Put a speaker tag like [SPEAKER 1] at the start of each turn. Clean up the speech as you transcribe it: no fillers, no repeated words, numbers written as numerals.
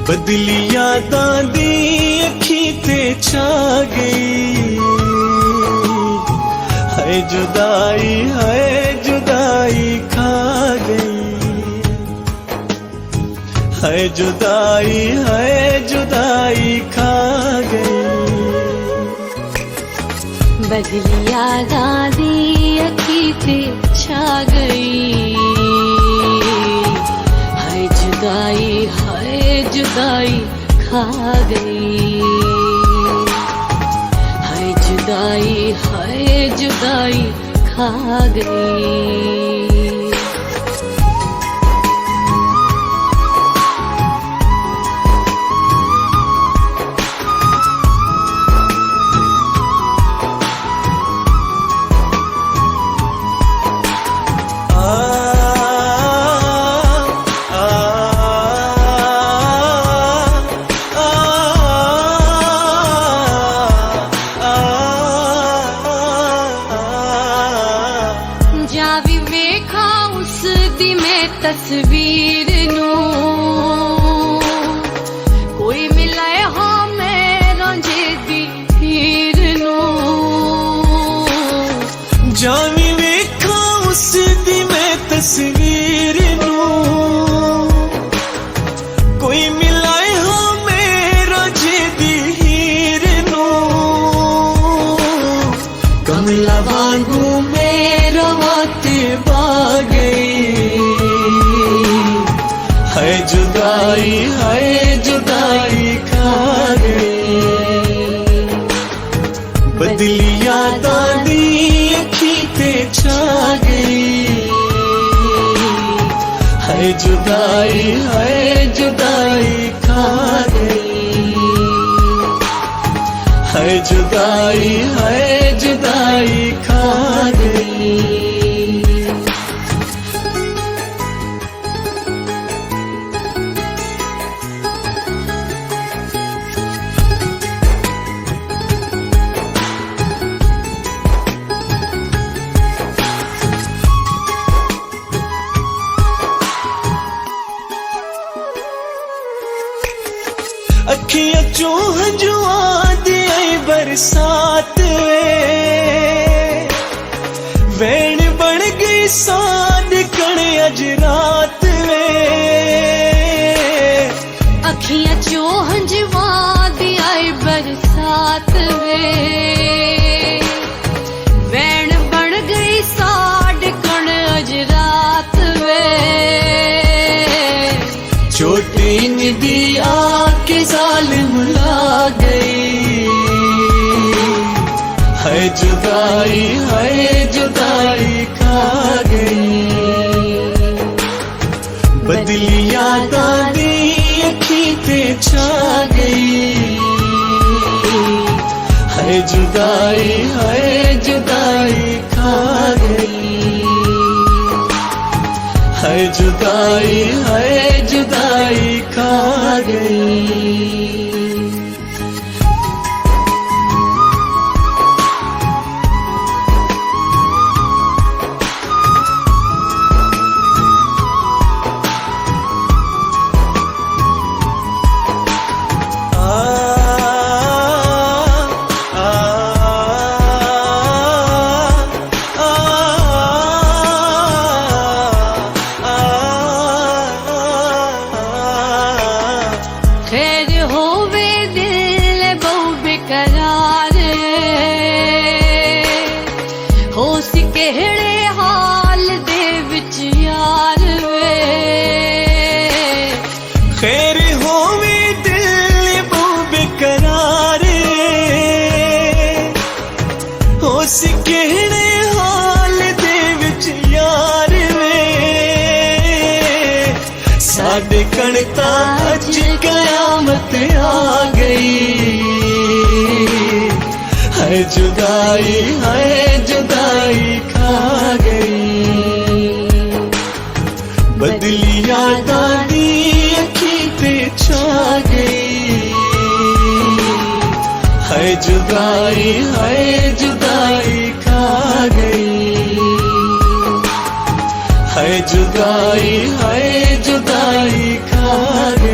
[SPEAKER 1] बदली यादां दी अखी ते छा गई। है जुदाई खा गई। है जुदाई खा गई।
[SPEAKER 2] बदली यादां दी अखी ते छा गई। है जुदाई खा गई। है जुदाई खा गई। जावी वेखा उस दी मैं तस्वीर नू, कोई मिलाए हाँ मैं रांझे दी हीर नू।
[SPEAKER 1] जावी वेखा उस दी मैं तस्वीर नू, कोई मिलाए हाँ मैं रांझे दी हीर नू। कमला वांगू मेरा वाते पा गई। है जुदाई खा गई। बदली यादां दी अखी ते छा गई। है जुदाई खा गई। है जुदाई खा गई। अखियां चों हंजुआं दी आई बरसात वैण बन गई साद कण अज रात वे।
[SPEAKER 2] अखियां चो हंजुआं दी आई बरसात वे, वैण बन गई साड कण अज रात वे।
[SPEAKER 1] छोटी निदी आके जालिम ला गई। है जुदाई खा गई। बदली यादां दी अखी ते छा गई। है जुदाई खा गई। है जुदाई खा गई।
[SPEAKER 2] खैर होवे दिल बहु बेकरार, हो सी केड़े हाल दे विच यार वे।
[SPEAKER 1] खैर होवे दिल बहु बेकरार, हो सी केड़े हाल दे विच यार वे। साडे कणता अज कयामत आ गई। है जुदाई खा गई। बदली यादां दी अखी ते छा गई। है जुदाई खा गई। है जुदाई खा गई।